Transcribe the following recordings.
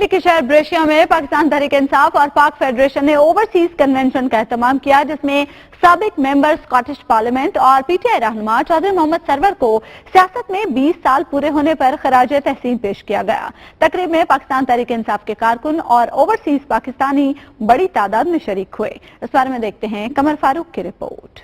Italy के शहर Brescia में पाकिस्तान तहरीक इंसाफ और पाक फेडरेशन ने ओवरसीज कन्वेंशन का एहतमाम किया, जिसमें साबिक मेंबर स्कॉटिश पार्लियामेंट और पीटीआई रहनुमा चौधरी मोहम्मद सरवर को सियासत में 20 साल पूरे होने पर खराज तहसीन पेश किया गया। तकरीब में पाकिस्तान तहरीक इंसाफ के कारकुन और ओवरसीज पाकिस्तानी बड़ी तादाद में शरीक हुए। इस बारे में देखते हैं कमर फारूक की रिपोर्ट।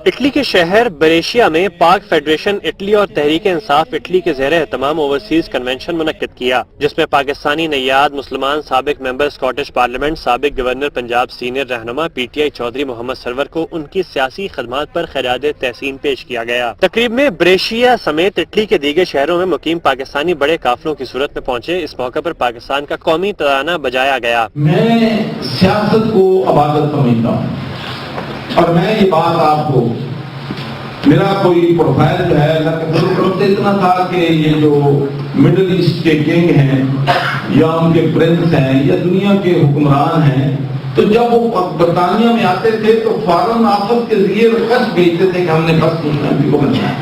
इटली के शहर ब्रेशिया में पाक फेडरेशन इटली और तहरीक इंसाफ इटली के ज़ेरे एहतमाम ओवरसीज कन्वेंशन मुनक्किद किया, जिसमें पाकिस्तानी नैयाद मुसलमान साबिक मेंबर स्कॉटिश पार्लियामेंट साबिक गवर्नर पंजाब सीनियर रहनुमा पीटीआई चौधरी मोहम्मद सरवर को उनकी सियासी खदमात पर खराज तहसीन पेश किया गया। तकरीब में ब्रेशिया समेत इटली के दीगर शहरों में मुकीम पाकिस्तानी बड़े काफिलों की सूरत में पहुंचे। इस मौके पर पाकिस्तान का कौमी तराना बजाया गया। मैं सियासत को अबादत समझता हूँ और मैं ये बात आपको, मेरा कोई प्रोफाइल जो है इतना था कि ये जो मिडिल ईस्ट के किंग हैं या उनके प्रिंस हैं या दुनिया के हुक्मरान हैं, तो जब वो बरतानिया में आते थे तो फॉरेन ऑफिस के जरिए रिक्वेस्ट भेजते थे कि हमने बस मुस्लिम को बनना है।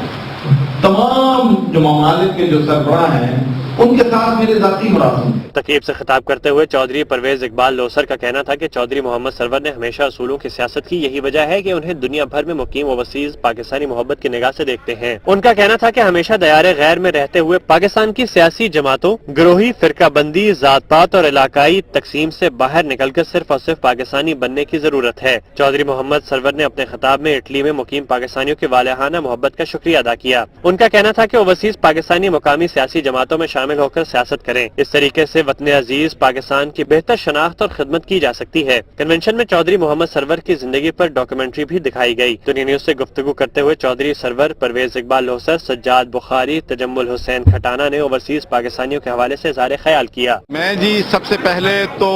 तमाम जो ममालिक के जो सरबराह हैं उनके साथ मेरे ज़ाती मुराद। तकरीब से खिताब करते हुए चौधरी परवेज इकबाल लोसर का कहना था कि चौधरी मोहम्मद सरवर ने हमेशा असूलों की सियासत की, यही वजह है कि उन्हें दुनिया भर में मुकीम ओवरसीज पाकिस्तानी मोहब्बत की निगाह से देखते हैं। उनका कहना था कि हमेशा दयारे गैर में रहते हुए पाकिस्तान की सियासी जमातों, गिरोही फिरकाबंदी, जात पात और इलाकाई तकसीम से बाहर निकलकर सिर्फ और सिर्फ पाकिस्तानी बनने की जरूरत है। चौधरी मोहम्मद सरवर ने अपने खिताब में इटली में मुकीम पाकिस्तानियों की वालिहाना मोहब्बत का शुक्रिया अदा किया। उनका कहना था कि ओवरसीज पाकिस्तानी मुकामी सियासी जमातों में शामिल होकर सियासत करें। इस तरीके से वतन अजीज पाकिस्तान की बेहतर शनाख्त और खिदमत की जा सकती है। कन्वेंशन में चौधरी मोहम्मद सरवर की जिंदगी पर डॉक्यूमेंट्री भी दिखाई गई। दुनिया न्यूज से गुफ्तगू करते हुए चौधरी सरवर, परवेज इकबाल लोसर, सज्जाद बुखारी, तजम्मुल हुसैन खटाना ने ओवरसीज पाकिस्तानियों के हवाले से इज़हार ख्याल किया। मैं जी सबसे पहले तो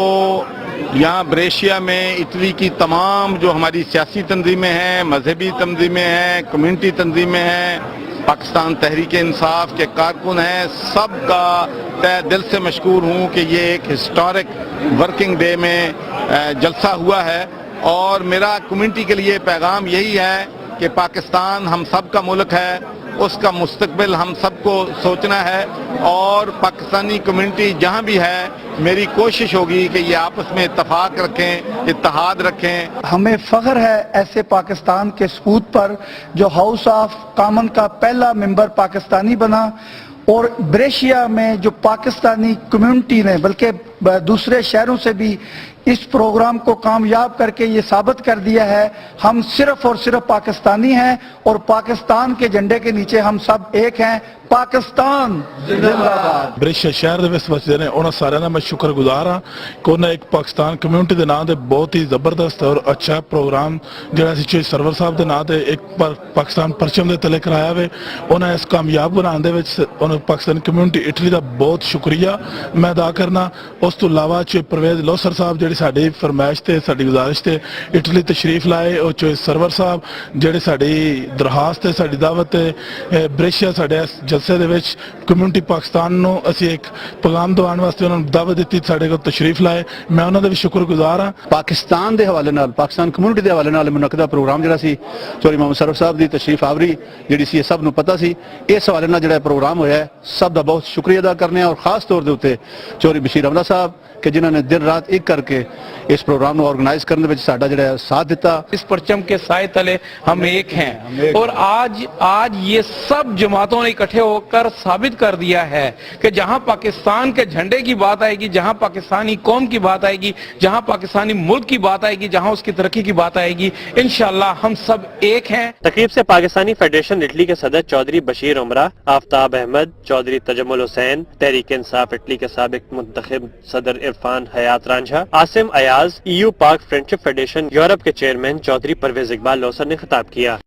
यहाँ ब्रेशिया में इटली की तमाम जो हमारी सियासी तंजीमें हैं, मजहबी तंजीमें हैं, कम्युनिटी तंजीमें हैं, पाकिस्तान तहरीक इंसाफ के कारकुन हैं, सबका तहे दिल से मशकूर हूँ कि ये एक हिस्टोरिक वर्किंग डे में जलसा हुआ है। और मेरा कम्युनिटी के लिए पैगाम यही है कि पाकिस्तान हम सब का मुल्क है, उसका मुस्तकबिल हम सबको सोचना है और पाकिस्तानी कम्युनिटी जहाँ भी है मेरी कोशिश होगी कि ये आपस में इत्तफाक रखें, इत्तेहाद रखें। हमें फख्र है ऐसे पाकिस्तान के सबूत पर जो हाउस ऑफ कॉमन का पहला मेंबर पाकिस्तानी बना। और ब्रेशिया में जो पाकिस्तानी कम्युनिटी ने बल्कि दूसरे शहरों से भी इस प्रोग्राम को कामयाब करके ये साबित कर दिया है हम सिर्फ और सिर्फ पाकिस्तानी हैं और पाकिस्तान के झंडे के नीचे हम सब एक हैं। पाकिस्तान जिंदाबाद। ब्रेशिया शहर ਦੇ ਵਿੱਚ ਵਸਦੇ ਨੇ ਉਹਨਾਂ ਸਾਰਿਆਂ ਦਾ ਮੈਂ ਸ਼ੁਕਰਗੁਜ਼ਾਰ ਹਾਂ ਕਿ ਉਹਨਾਂ ਇੱਕ ਪਾਕਿਸਤਾਨ ਕਮਿਊਨਿਟੀ ਦੇ ਨਾਂ ਤੇ ਬਹੁਤ ਹੀ ਜ਼ਬਰਦਸਤ ਔਰ ਅੱਛਾ ਪ੍ਰੋਗਰਾਮ ਜਿਹੜਾ ਸੀ ਚੌਧਰੀ ਸਰਵਰ ਸਾਹਿਬ ਦੇ ਨਾਂ ਤੇ ਇੱਕ ਪਾਕਿਸਤਾਨ ਪਰਚਮ ਦੇ ਤਲੇ ਕਰਾਇਆ ਵੇ। ਉਹਨਾਂ ਇਸ ਕਾਮਯਾਬ ਬਣਾਉਣ ਦੇ ਵਿੱਚ ਉਹਨਾਂ ਪਾਕਿਸਤਾਨ ਕਮਿਊਨਿਟੀ ਇਟਲੀ ਦਾ ਬਹੁਤ ਸ਼ੁਕਰੀਆ ਮੈਂ ਅਦਾ ਕਰਨਾ। ਉਸ ਤੋਂ ਇਲਾਵਾ ਚੌਧਰੀ परवेज लोसर साहब ਜਿਹੜੀ ਸਾਡੀ ਫਰਮਾਇਸ਼ ਤੇ ਸਾਡੀ ਗੁਜ਼ਾਰਿਸ਼ ਤੇ ਇਟਲੀ ਤਸ਼ਰੀਫ ਲਾਏ, ਉਹ ਚੌਧਰੀ ਸਰਵਰ ਸਾਹਿਬ ਜਿਹੜੇ ਸਾਡੀ ਦਰਖਾਸਤ ਤੇ ਸਾਡੀ ਦਾਵਤ ਤੇ ਬ੍ਰੇਸ਼ੀਆ ਸਾਡੇ ਜਲਸੇ ਦੇ ਵਿੱਚ ਕਮਿਊਨਿਟੀ ਪਾਕਿਸਤਾਨ ਨੂੰ ਅਸੀਂ ਇੱਕ ਪੈਗਾਮ ਦਿਵਾਉਣ ਵਾਸਤੇ ਉਹਨਾਂ ਨੂੰ ਦਾਵਤ ਦਿੱਤੀ, ਸਾਡੇ ਕੋਲ ਤਸ਼ਰੀਫ ਲਾਏ। ਮੈਂ ਉਹਨਾਂ ਦਾ ਵੀ ਸ਼ੁਕਰਗੁਜ਼ਾਰ ਹਾਂ। ਪਾਕਿਸਤਾਨ ਦੇ ਹਵਾਲੇ ਨਾਲ, ਪਾਕਿਸਤਾਨ ਕਮਿਊਨਿਟੀ ਦੇ ਹਵਾਲੇ ਨਾਲ ਮੁਨੱਕਦਾ ਪ੍ਰੋਗਰਾਮ ਜਿਹੜਾ ਸੀ ਚੌਧਰੀ ਮੁਹੰਮਦ ਸਰਵਰ ਸਾਹਿਬ ਦੀ ਤਸ਼ਰੀਫ ਆਵਰੀ ਜਿਹੜੀ ਸੀ ਇਹ ਸਭ ਨੂੰ ਪਤਾ ਸੀ। ਇਸ ਹਵਾਲੇ ਨਾਲ ਜਿਹੜਾ ਪ੍ਰੋਗਰਾਮ ਹੋਇਆ ਸਭ ਦਾ ਬਹੁਤ ਸ਼ੁਕਰੀਆ ਅਦਾ ਕਰਨੇ ਆ ਔਰ ਖਾਸ ਤੌਰ ਦੇ ਉੱਤੇ ਚੌਧਰੀ ਬਸ਼ੀਰ ਅਹਿਮਦ ਸਾਹਿਬ कि जिन्होंने दिन रात एक करके इस प्रोग्राम को ऑर्गेनाइज करने में साडा जो साथ दिता। इस परचम के साए तले हम एक हैं और आज ये सब जमातों ने इकट्ठे होकर साबित कर दिया है कि जहां पाकिस्तान के झंडे की बात आएगी, जहां पाकिस्तानी कौम की बात आएगी, जहां पाकिस्तानी मुल्क की बात आएगी, जहां उसकी तरक्की की बात आएगी, इंशाअल्लाह हम सब एक हैं। तकरीब से पाकिस्तानी फेडरेशन इटली के सदर चौधरी बशीर उमरा, आफ्ताब अहमद, चौधरी तजम्मुल हुसैन, तहरीक इंसाफ इटली के साबिक मुंतखब सदर इरफान हयात रांझा, आसिम अयाज, EU पाक फ्रेंडशिप फेडरेशन यूरोप के चेयरमैन चौधरी परवेज इकबाल लोसर ने खिताब किया।